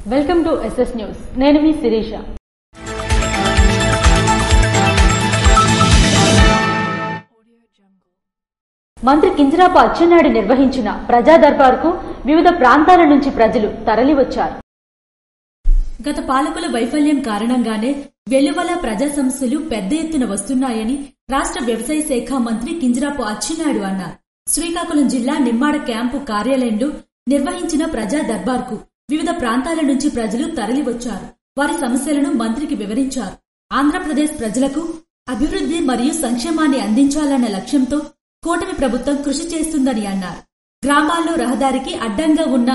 Welcome to SS news. నేను మీ శిరీష. మంత్రి కింజరాపు అచ్చెన్నాయుడు నిర్వహించిన ప్రజా దర్బార్కు వివిధ ప్రాంతాల నుంచి ప్రజలు తరలివచ్చారు. గత పాలకుల వైఫల్యం కారణంగానే వెలువల ప్రజా సమస్యలు పెద్ద ఎత్తున వస్తున్నాయని రాష్ట్ర వ్యవసాయ శాఖ మంత్రి కింజరాపు అచ్చెన్నాయుడు అన్నారు. శ్రీకాకుళం జిల్లా నిమ్మాడ క్యాంపు కార్యాలయంలో నిర్వహించిన ప్రజా దర్బార్కు వివిధ ప్రాంతాల నుంచి ప్రజలు తరలివచ్చారు. వారి సమస్యలను మంత్రికి వివరించారు. ఆంధ్రప్రదేశ్ ప్రజలకు అభివృద్ధి మరియు సంక్షేమాన్ని అందించాలన్న లక్ష్యంతో కూటమి ప్రభుత్వం కృషి చేస్తుందని అన్నారు. గ్రామాల్లో రహదారికి అడ్డంగా ఉన్న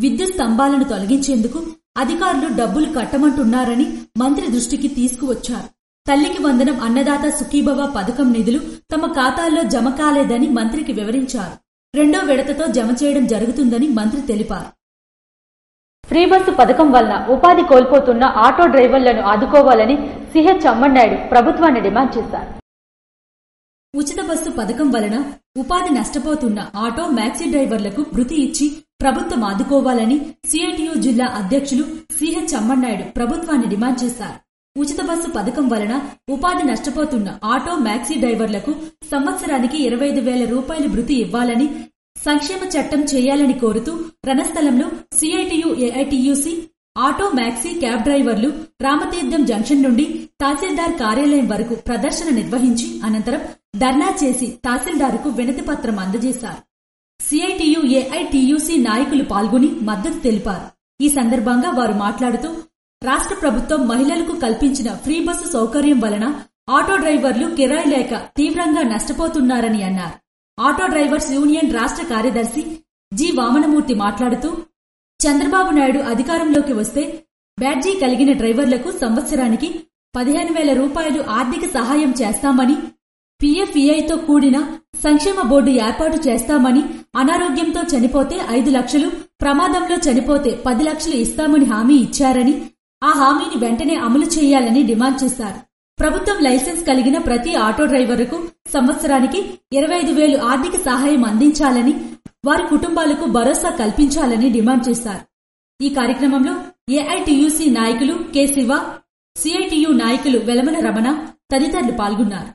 విద్యుత్ స్తంభాలను తొలగించేందుకు అధికారులు డబ్బులు కట్టమంటున్నారని మంత్రి దృష్టికి తీసుకువచ్చారు. తల్లికి వందనం అన్నదాత సుఖీభవ పథకం నిధులు తమ ఖాతాల్లో జమ కాలేదని మంత్రికి వివరించారు. రెండో విడతతో జమ చేయడం జరుగుతుందని మంత్రి తెలిపారు. ఫ్రీ బస్సు పథకం వల్ల ఉపాధి కోల్పోతున్న ఆటో డ్రైవర్లను ఆదుకోవాలని సిహెచ్ అమ్మన్నాయుడు ప్రభుత్వాన్ని డిమాండ్ చేశారు. ఉచిత బస్సు పథకం వలన ఉపాధి నష్టపోతున్న ఆటో మ్యాక్సీ డ్రైవర్లకు భృతి ఇచ్చి ప్రభుత్వం ఆదుకోవాలని సిఐటియు జిల్లా అధ్యక్షులు సిహెచ్ అమ్మన్నాయుడు ప్రభుత్వాన్ని డిమాండ్ చేశారు. ఉచిత బస్సు పథకం వలన ఉపాధి నష్టపోతున్న ఆటో మ్యాక్సీ డ్రైవర్లకు సంవత్సరానికి 25,000 రూపాయలు భృతి ఇవ్వాలని, సంక్షేమ చట్టం చేయాలని కోరుతూ రణస్థలంలో CITU AITUC auto maxi cab డ్రైవర్లు రామతీర్థం జంక్షన్ నుండి తహసీల్దార్ కార్యాలయం వరకు ప్రదర్శన నిర్వహించి అనంతరం ధర్నా చేసి తహసీల్దార్కు వినతి పత్రం అందజేశారు. సిఐటియు ఏఐటియుసి నాయకులు పాల్గొని మద్దతు తెలిపారు. ఈ సందర్భంగా వారు మాట్లాడుతూ రాష్ట్ర ప్రభుత్వం మహిళలకు కల్పించిన ఫ్రీ బస్సు సౌకర్యం వలన ఆటో డ్రైవర్లు కిరాయి లేక తీవ్రంగా నష్టపోతున్నారని అన్నారు. ఆటో డ్రైవర్స్ యూనియన్ రాష్ట్ర కార్యదర్శి జి వామనమూర్తి మాట్లాడుతూ చంద్రబాబు నాయుడు అధికారంలోకి వస్తే బ్యాడ్జీ కలిగిన డ్రైవర్లకు సంవత్సరానికి 15,000 రూపాయలు ఆర్థిక సహాయం చేస్తామని, పిఎఫ్ఈఐతో కూడిన సంక్షేమ బోర్డు ఏర్పాటు చేస్తామని, అనారోగ్యంతో చనిపోతే 5 లక్షలు, ప్రమాదంలో చనిపోతే 10 లక్షలు ఇస్తామని హామీ ఇచ్చారని, ఆ హామీని వెంటనే అమలు చేయాలని డిమాండ్ చేశారు. ప్రభుత్వం లైసెన్స్ కలిగిన ప్రతి ఆటో డ్రైవర్కు సంవత్సరానికి 25,000 ఆర్థిక సహాయం అందించాలని, వారి కుటుంబాలకు భరోసా కల్పించాలని డిమాండ్ చేశారు. ఈ కార్యక్రమంలో ఏఐటియుసి నాయకులు కె శివ, సిఐటియు నాయకులు వెలమన రమణ తదితరులు పాల్గొన్నారు.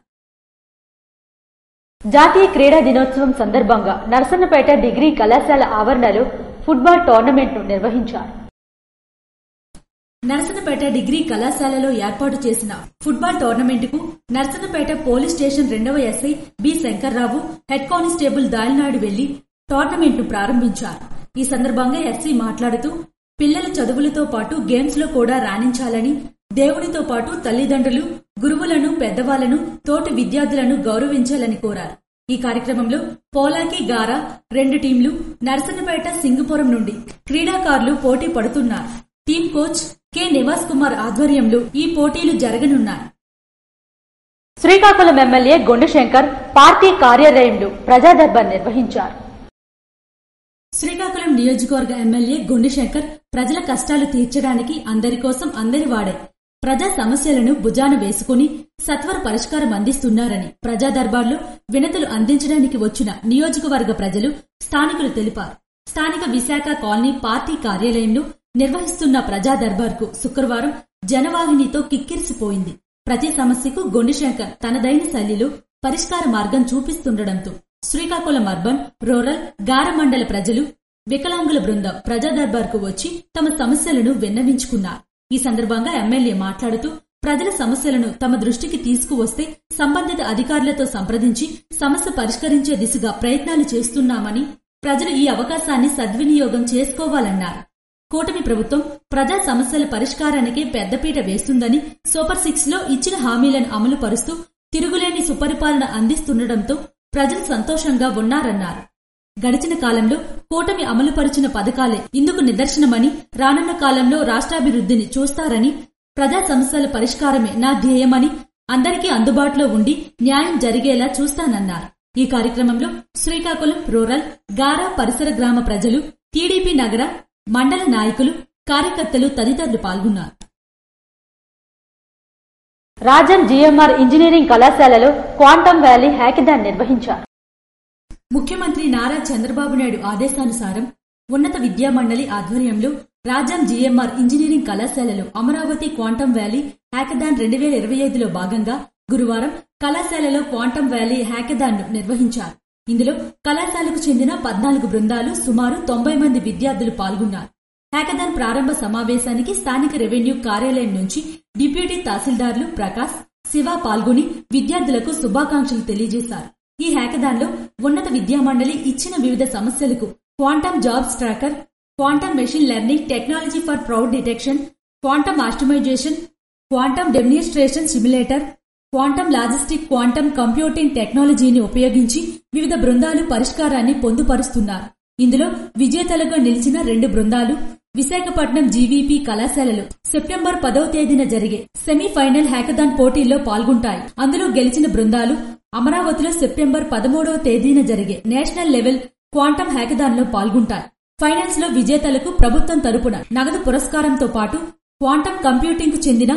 జాతీయ క్రీడా దినోత్సవం సందర్భంగా నర్సన్నపేట డిగ్రీ కళాశాల ఆవరణలో ఫుట్బాల్ టోర్నమెంట్ను నిర్వహించారు. నర్సన్నపేట డిగ్రీ కళాశాలలో ఏర్పాటు చేసిన ఫుట్బాల్ టోర్నమెంటుకు నర్సన్నపేట పోలీస్ స్టేషన్ 2వ SI B Shankarrao, head constable దాలినాడు వెళ్లి టోర్నమెంట్ను ప్రారంభించారు. ఈ సందర్భంగా ఎస్ఐ మాట్లాడుతూ పిల్లల చదువులతో పాటు గేమ్స్ లో కూడా రాణించాలని, దేవునితో పాటు తల్లిదండ్రులు, గురువులను, పెద్దవాళ్లను, తోటి విద్యార్థులను గౌరవించాలని కోరారు. ఈ కార్యక్రమంలో పోలాకి గారా 2 టీంలు, నర్సన్నపేట సింగపురం నుండి క్రీడాకారులు పోటీ పడుతున్నారు. Team coach K Nivas Kumar ఆధ్వర్యంలో ఈ పోటీలు జరగనున్నాయి. శ్రీకాకుళం ఎమ్మెల్యే గొండుశంకర్ పార్టీ కార్యాలయంలో ప్రజా దర్బార్ నిర్వహించారు. శ్రీకాకుళం నియోజకవర్గ ఎమ్మెల్యే గొండుశంకర్ ప్రజల కష్టాలు తీర్చడానికి అందరి కోసం అందరి వాడే ప్రజా సమస్యలను భుజాన వేసుకుని సత్వర పరిష్కారం అందిస్తున్నారని ప్రజా దర్బార్లో వినతులు అందించడానికి వచ్చిన నియోజకవర్గ ప్రజలు, స్థానికులు తెలిపారు. స్థానిక విశాఖ కాలనీ పార్టీ కార్యాలయంలో నిర్వహిస్తున్న ప్రజా దర్బార్కు శుక్రవారం జనవాహినితో కిక్కిరిసిపోయింది. ప్రతి సమస్యకు గొండుశంకర్ తనదైన శైలిలో పరిష్కార మార్గం చూపిస్తుండటంతో శ్రీకాకుళం అర్బన్, రూరల్, గార మండల ప్రజలు, వికలాంగుల బృందం ప్రజా దర్బార్కు వచ్చి తమ సమస్యలను విన్నవించుకున్నారు. ఈ సందర్భంగా ఎమ్మెల్యే మాట్లాడుతూ ప్రజల సమస్యలను తమ దృష్టికి తీసుకువస్తే సంబంధిత అధికారులతో సంప్రదించి సమస్య పరిష్కరించే దిశగా ప్రయత్నాలు చేస్తున్నామని, ప్రజలు ఈ అవకాశాన్ని సద్వినియోగం చేసుకోవాలన్నారు. కూటమి ప్రభుత్వం ప్రజా సమస్యల పరిష్కారానికే పెద్దపీట వేస్తుందని, సూపర్ 6 లో ఇచ్చిన హామీలను అమలు పరుస్తూ తిరుగులేని సుపరిపాలన అందిస్తుండటంతో ప్రజలు సంతోషంగా ఉన్నారన్నారు. గడిచిన కాలంలో కూటమి అమలుపరిచిన పథకాలే ఇందుకు నిదర్శనమని, రానున్న కాలంలో రాష్ట్రాభివృద్ధిని చూస్తారని, ప్రజా సమస్యల పరిష్కారమే నా ధ్యేయమని, అందరికీ అందుబాటులో ఉండి న్యాయం జరిగేలా చూస్తానన్నారు. ఈ కార్యక్రమంలో శ్రీకాకుళం రూరల్, గారా పరిసర గ్రామ ప్రజలు, టీడీపీ నగర, మండల నాయకులు, కార్యకర్తలు తదితరులు పాల్గొన్నారు. రాజన్ జిఎంఆర్ ఇంజనీరింగ్ కళాశాలలో క్వాంటమ్ వ్యాలీ హ్యాకథాన్ నిర్వహించారు. ముఖ్యమంత్రి నారా చంద్రబాబు నాయుడు ఆదేశానుసారం ఉన్నత విద్యామండలి ఆధ్వర్యంలో రాజాం జీఎంఆర్ ఇంజనీరింగ్ కళాశాలలో అమరావతి క్వాంటమ్ వ్యాలీ హ్యాకథాన్ 2025లో భాగంగా గురువారం కళాశాలలో క్వాంటమ్ వ్యాలీ హ్యాకథాన్ ను నిర్వహించారు. ఇందులో కళాశాలకు చెందిన 14 బృందాలు సుమారు 90 మంది విద్యార్థులు పాల్గొన్నారు. హ్యాకథాన్ ప్రారంభ సమావేశానికి స్థానిక రెవెన్యూ కార్యాలయం నుంచి డిప్యూటీ తహసీల్దార్లు ప్రకాశ్, శివ పాల్గొని విద్యార్థులకు శుభాకాంక్షలు తెలియజేశారు. ఈ హ్యాకథాన్ లో ఉన్నత విద్యామండలి ఇచ్చిన వివిధ సమస్యలకు quantum jobs tracker, quantum machine learning technology for crowd detection, quantum optimisation, quantum demonstration simulator, quantum logistic, quantum computing టెక్నాలజీని ఉపయోగించి వివిధ బృందాలు పరిష్కారాన్ని పొందుపరుస్తున్నారు. ఇందులో విజేతలుగా నిలిచిన 2 బృందాలు విశాఖపట్నం జీవీపీ కళాశాలలో సెప్టెంబర్ 10వ తేదీన జరిగే సెమీఫైనల్ హ్యాకథాన్ పోటీల్లో పాల్గొంటాయి. అందులో గెలిచిన బృందాలు అమరావతిలో సెప్టెంబర్ 13వ తేదీన జరిగే నేషనల్ లెవెల్ క్వాంటమ్ హ్యాకథాన్ లో పాల్గొంటాయి. ఫైనల్స్ లో విజేతలకు ప్రభుత్వం తరపున నగదు పురస్కారంతో పాటు క్వాంటమ్ కంప్యూటింగ్ కు చెందిన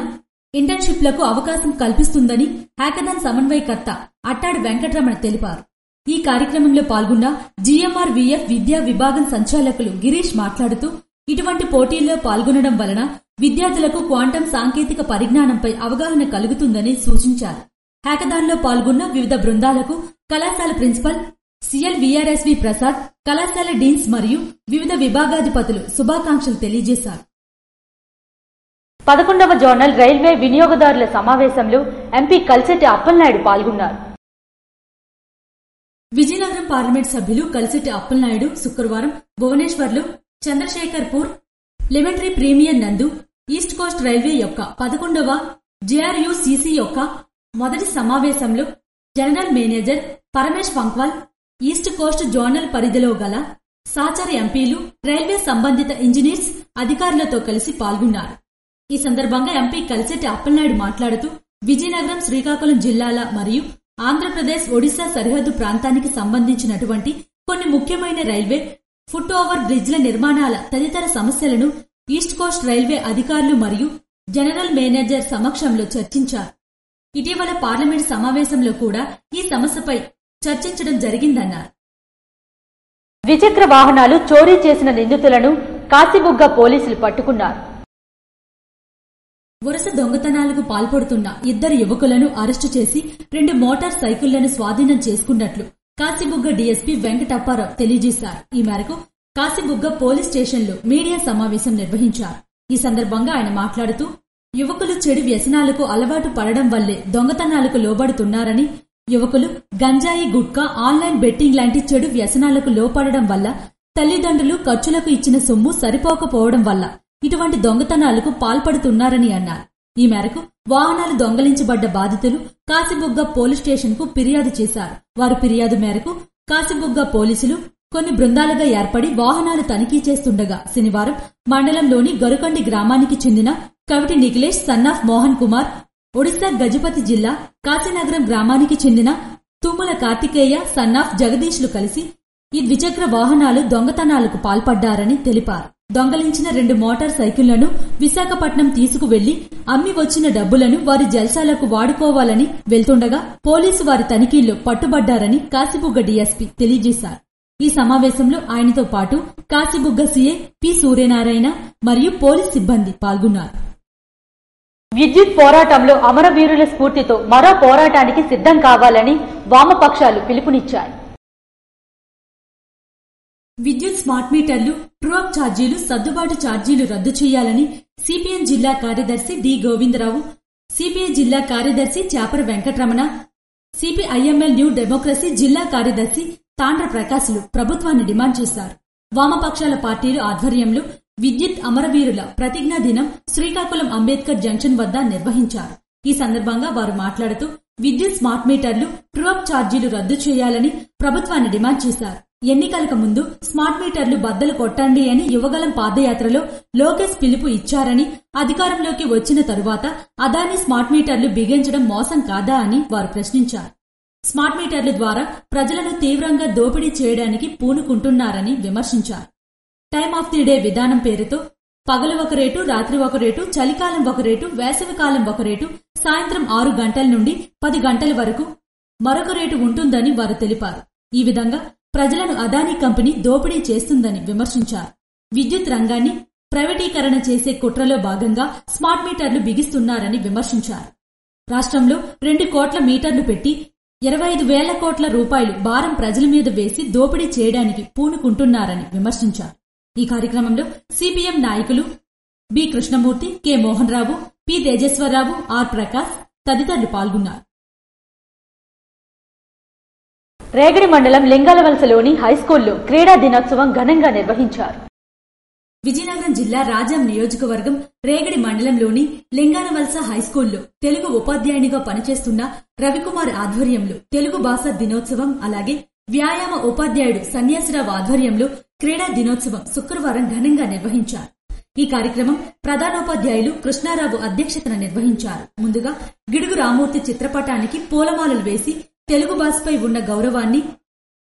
ఇంటర్న్షిప్లకు అవకాశం కల్పిస్తుందని హ్యాకథాన్ సమన్వయకర్త అట్టాడి వెంకటరమణ తెలిపారు. ఈ కార్యక్రమంలో పాల్గొన్న జీఎంఆర్వీఎఫ్ విద్యా విభాగం సంచాలకులు గిరీష్ మాట్లాడుతూ ఇటువంటి పోటీల్లో పాల్గొనడం వలన విద్యార్థులకు క్వాంటమ్ సాంకేతిక పరిజ్ఞానంపై అవగాహన కలుగుతుందని సూచించారు. హ్యాకథాన్ లో పాల్గొన్న వివిధ బృందాలకు కళాశాల ప్రిన్సిపల్ సిఎల్ విఆర్ఎస్వి ప్రసాద్, కళాశాల డీన్స్ మరియు వివిధ విభాగాధిపతులు శుభాకాంక్షలు తెలియజేశారు. 11వ జోనల్ రైల్వే వినియోగదారుల సమావేశంలో ఎంపీ కలిసెట్టి అప్పలనాయుడు పాల్గొన్నారు. విజయనగరం పార్లమెంట్ సభ్యులు కలిసెట్టి అప్పలనాయుడు శుక్రవారం భువనేశ్వర్లో చంద్రశేఖర్పూర్ లెమెంటరీ ప్రీమియర్ నందు ఈస్ట్ కోస్ట్ రైల్వే యొక్క 11వ జేఆర్యూసీసీ యొక్క మొదటి సమావేశంలో general manager Paramesh Funkwal, East Coast zonal పరిధిలో గల సహచర ఎంపీలు, రైల్వే సంబంధిత ఇంజనీర్స్, అధికారులతో కలిసి పాల్గొన్నారు. ఈ సందర్భంగా ఎంపీ కలిసెట్టి అప్పలనాయుడు మాట్లాడుతూ విజయనగరం, శ్రీకాకుళం జిల్లాల మరియు ఆంధ్రప్రదేశ్, ఒడిశా సరిహద్దు ప్రాంతానికి సంబంధించినటువంటి కొన్ని ముఖ్యమైన రైల్వే ఫుట్ ఓవర్ బ్రిడ్జ్ల నిర్మాణాల తదితర సమస్యలను ఈస్ట్ కోస్ట్ రైల్వే అధికారులు మరియు జనరల్ మేనేజర్ సమక్షంలో చర్చించారు. ఇటీవల పార్లమెంట్ సమావేశంలో కూడా ఈ సమస్యపై చర్చించడం జరిగిందన్నారు. ద్విచక్ర వాహనాలు చోరీ చేసిన నిందితులను కాశీబుగ్గ పోలీసులు పట్టుకున్నారు. వరుస దొంగతనాలకు పాల్పడుతున్న 2 యువకులను అరెస్టు చేసి 2 మోటార్ సైకిళ్లను స్వాధీనం చేసుకున్నట్లు కాశీబుగ్గ డీఎస్పీ వెంకటప్పారావు తెలియజేశారు. ఈ మేరకు కాశీబుగ్గ పోలీస్ స్టేషన్లో మీడియా సమావేశం నిర్వహించారు. ఈ సందర్భంగా ఆయన మాట్లాడుతూ యువకులు చెడు వ్యసనాలకు అలవాటు పడడం వల్లే దొంగతనాలకు లోబడుతున్నారని, యువకులు గంజాయి, గుట్కా, ఆన్లైన్ బెట్టింగ్ లాంటి చెడు వ్యసనాలకు లోపడడం వల్ల తల్లిదండ్రులు ఖర్చులకు ఇచ్చిన సొమ్ము సరిపోకపోవడం వల్ల ఇటువంటి దొంగతనాలకు పాల్పడుతున్నారని అన్నారు. ఈ మేరకు వాహనాలు దొంగలించబడ్డ బాధితులు కాశీబుగ్గ పోలీస్ స్టేషన్ కు ఫిర్యాదు చేశారు. వారి ఫిర్యాదు మేరకు కాశీబుగ్గ పోలీసులు కొన్ని బృందాలుగా ఏర్పడి వాహనాలు తనిఖీ చేస్తుండగా శనివారం మండలంలోని గరుకండి గ్రామానికి చెందిన కవిటి నిఖిలేష్ సన్నాఫ్ మోహన్ కుమార్, ఒడిశా గజపతి జిల్లా కాశీనగరం గ్రామానికి చెందిన తుమ్మల కార్తికేయ సన్నాఫ్ జగదీష్లు కలిసి ఈ ద్విచక్ర వాహనాలు దొంగతనాలకు పాల్పడ్డారని తెలిపారు. దొంగలించిన 2 మోటార్ సైకిళ్లను విశాఖపట్నం తీసుకువెళ్లి అమ్మి వచ్చిన డబ్బులను వారి జల్సాలకు వాడుకోవాలని వెళ్తుండగా పోలీసు వారి తనిఖీల్లో పట్టుబడ్డారని కాశీబుగ్గ డీఎస్పీ తెలియజేశారు. ఈ సమావేశంలో ఆయనతో పాటు కాశీబుగ్గ సీఐ పి సూర్యనారాయణ మరియు పోలీస్ సిబ్బంది పాల్గొన్నారు. విద్యుత్ పోరాటంలో అమరవీరుల స్ఫూర్తితో మరో పోరాటానికి సిద్ధం కావాలని వామపక్షాలు పిలుపునిచ్చాయి. విద్యుత్ స్మార్ట్ మీటర్లు, ట్రూ అప్ ఛార్జీలు, సర్దుబాటు ఛార్జీలు రద్దు చేయాలని సిపిఎం జిల్లా కార్యదర్శి డి గోవిందరావు, సిపిఐ జిల్లా కార్యదర్శి Chapara Venkataramana, CPIML new democracy జిల్లా కార్యదర్శి తాండ్ర ప్రకాశులు ప్రభుత్వాన్ని డిమాండ్ చేశారు. వామపక్షాల పార్టీలు ఆధ్వర్యంలో విద్యుత్ అమరవీరుల ప్రతిజ్ఞా దినం శ్రీకాకుళం అంబేద్కర్ జంక్షన్ వద్ద నిర్వహించారు. ఈ సందర్భంగా వారు మాట్లాడుతూ విద్యుత్ స్మార్ట్ మీటర్లు, ట్రూ అప్ ఛార్జీలు రద్దు చేయాలని ప్రభుత్వాన్ని డిమాండ్ చేశారు. ఎన్నికలకు ముందు స్మార్ట్ మీటర్లు బద్దలు కొట్టండి అని యువగలం పాదయాత్రలో లోకేష్ పిలుపు ఇచ్చారని, అధికారంలోకి వచ్చిన తరువాత అదానీ స్మార్ట్ మీటర్లు బిగించడం మోసం కాదా అని వారు ప్రశ్నించారు. స్మార్ట్ మీటర్ల ద్వారా ప్రజలను తీవ్రంగా దోపిడీ చేయడానికి పూనుకుంటున్నారని విమర్శించారు. టైమ్ ఆఫ్ ది డే విధానం పేరుతో పగలు ఒక రేటు, రాత్రి ఒక రేటు, చలికాలం ఒక రేటు, వేసవికాలం ఒక రేటు, సాయంత్రం 6 గంటల నుండి 10 గంటల వరకు మరొక రేటు ఉంటుందని వారు తెలిపారు. ఈ విధంగా ప్రజలను అదానీ కంపెనీ దోపిడీ చేస్తుందని విమర్శించారు. విద్యుత్ రంగాన్ని ప్రైవేటీకరణ చేసే కుట్రలో భాగంగా స్మార్ట్ మీటర్లు బిగిస్తున్నారని విమర్శించారు. రాష్ట్రంలో 2 కోట్ల మీటర్లు పెట్టి 25,000 కోట్ల రూపాయలు భారం ప్రజల మీద వేసి దోపిడీ చేయడానికి పూనుకుంటున్నారని విమర్శించారు. ఈ కార్యక్రమంలో సిపిఎం నాయకులు B Krishnamurthy, K Mohan Rao, P Tejeswararao, R Prakash తదితరులు పాల్గొన్నారు. రేగడి మండలం లింగాలవలసలోని హైస్కూల్లో క్రీడా దినోత్సవం ఘనంగా నిర్వహించారు. విజయనగరం జిల్లా రాజాం నియోజకవర్గం రేగడి మండలంలోని లింగాలవలస హైస్కూల్లో తెలుగు ఉపాధ్యాయునిగా పనిచేస్తున్న రవికుమార్ ఆధ్వర్యంలో తెలుగు భాష దినోత్సవం అలాగే వ్యాయామ ఉపాధ్యాయుడు సన్యాసిరావు ఆధ్వర్యంలో క్రీడా దినోత్సవం శుక్రవారం ఘనంగా నిర్వహించారు. ఈ కార్యక్రమం ప్రధానోపాధ్యాయులు కృష్ణారావు అధ్యక్షతన నిర్వహించారు. ముందుగా గిడుగు రామూర్తి చిత్రపటానికి పూలమాలలు వేసి తెలుగు భాషపై ఉన్న గౌరవాన్ని,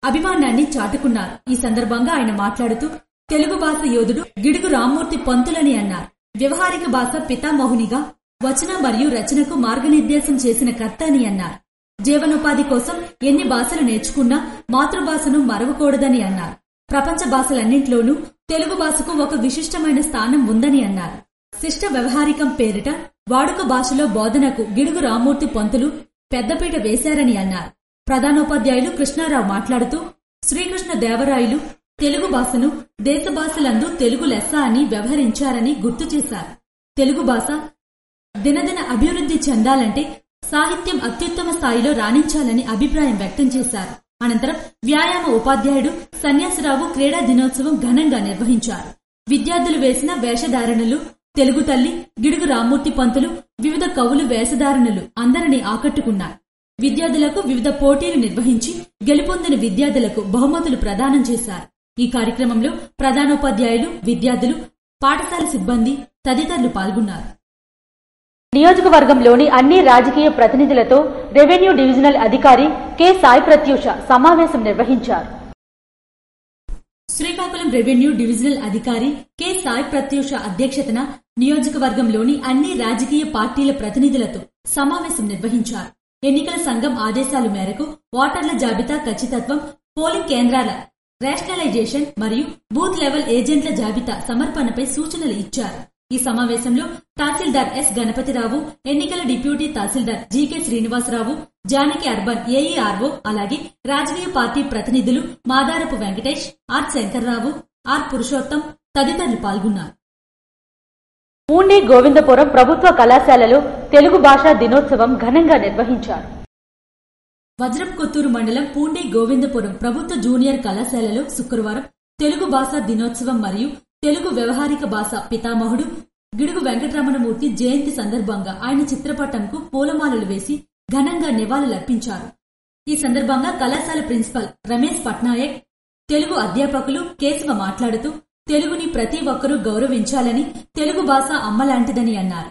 అభిమానాన్ని చాటుకున్నారు. ఈ సందర్భంగా ఆయన మాట్లాడుతూ తెలుగు భాష యోధుడు గిడుగు రామ్మూర్తి పంతులని అన్నారు. వ్యవహారిక భాష పితామహునిగా వచన మరియు రచనకు మార్గనిర్దేశం చేసిన కర్త అని అన్నారు. జీవనోపాధి కోసం ఎన్ని భాషలు నేర్చుకున్నా మాతృభాషను మరవకూడదని అన్నారు. ప్రపంచ భాషలన్నింటిలోనూ తెలుగు భాషకు ఒక విశిష్టమైన స్థానం ఉందని అన్నారు. శిష్ట వ్యవహారికం పేరిట వాడుక భాషలో బోధనకు గిడుగు రామ్మూర్తి పంతులు పెద్దపీట వేశారని అన్నారు. ప్రధానోపాధ్యాయులు కృష్ణారావు మాట్లాడుతూ శ్రీకృష్ణ దేవరాయలు తెలుగు భాషను దేశ భాషలందు తెలుగు లెస్స అని వ్యవహరించారని గుర్తు చేశారు. తెలుగు భాష దినదిన అభివృద్ధి చెందాలంటే సాహిత్యం అత్యుత్తమ స్థాయిలో రాణించాలని అభిప్రాయం వ్యక్తం చేశారు. అనంతరం వ్యాయామ ఉపాధ్యాయుడు సన్యాసిరావు క్రీడా దినోత్సవం ఘనంగా నిర్వహించారు. విద్యార్థులు వేసిన వేషధారణలు, తెలుగు తల్లి, గిడుగు రామ్మూర్తి పంతులు, వివిధ కవులు వేషధారణలు అందరినీ ఆకట్టుకున్నారు. విద్యార్థులకు వివిధ పోటీలు నిర్వహించి గెలుపొందిన విద్యార్థులకు బహుమతులు ప్రదానం చేశారు. ఈ కార్యక్రమంలో ప్రధానోపాధ్యాయులు, విద్యార్థులు, పాఠశాల సిబ్బంది తదితరులు పాల్గొన్నారు. నియోజకవర్గంలోని అన్ని రాజకీయ ప్రతినిధులతో రెవెన్యూ డివిజనల్ అధికారి కె సాయి ప్రత్యూష సమావేశం నిర్వహించారు. శ్రీకాకుళం రెవెన్యూ డివిజనల్ అధికారి కె సాయి ప్రత్యూష అధ్యక్షతన నియోజకవర్గంలోని అన్ని రాజకీయ పార్టీల ప్రతినిధులతో సమావేశం నిర్వహించారు. ఎన్నికల సంఘం ఆదేశాల మేరకు ఓటర్ల జాబితా ఖచ్చితత్వం, పోలింగ్ కేంద్రాల రేషనలైజేషన్ మరియు బూత్ లెవెల్ ఏజెంట్ల జాబితా సమర్పణపై సూచనలు ఇచ్చారు. ఈ సమావేశంలో తహసీల్దార్ ఎస్ గణపతిరావు, ఎన్నికల deputy tahsildar GK Srinivasarao, Janaki urban AERO అలాగే రాజకీయ పార్టీ ప్రతినిధులు మాదారపు వెంకటేష్, ఆర్ శంకర్రావు, ఆర్ పురుషోత్తం తదితరులు పాల్గొన్నారు. పూండి గోవిందపురం ప్రభుత్వ కళాశాలలో తెలుగు భాషా దినోత్సవం ఘనంగా నిర్వహించారు. వజ్రపు కొత్తూరు మండలం పూండి గోవిందపురం ప్రభుత్వ జూనియర్ కళాశాలలో శుక్రవారం తెలుగు భాషా దినోత్సవం మరియు తెలుగు వ్యవహారిక భాష పితామహుడు గిడుగు వెంకటరమణమూర్తి జయంతి సందర్భంగా ఆయన చిత్రపటంకు పూలమాలలు వేసి ఘనంగా నివాళులర్పించారు. ఈ సందర్భంగా కళాశాల ప్రిన్సిపల్ రమేష్ పట్నాయక్, తెలుగు అధ్యాపకులు కేశవ మాట్లాడుతూ తెలుగుని ప్రతి ఒక్కరూ గౌరవించాలని, తెలుగు భాష అమ్మలాంటిదని అన్నారు.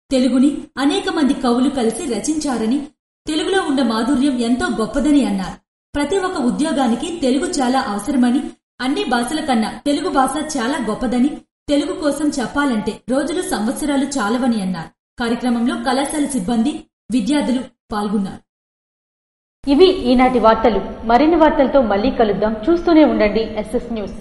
తెలుగుని అనేక మంది కవులు కలిసి రచించారని, తెలుగులో ఉన్న మాధుర్యం ఎంతో గొప్పదని అన్నారు. ప్రతి ఒక్క ఉద్యోగానికి తెలుగు చాలా అవసరమని, అన్ని భాషల కన్నా తెలుగు భాష చాలా గొప్పదని, తెలుగు కోసం చెప్పాలంటే రోజులు సంవత్సరాలు చాలవని అన్నారు. కార్యక్రమంలో కళాశాల సిబ్బంది, విద్యార్థులు పాల్గొన్నారు. ఇవి ఈనాటి వార్తలు. మరిన్ని వార్తలతో మళ్లీ కలుద్దాం. చూస్తూనే ఉండండి SS న్యూస్.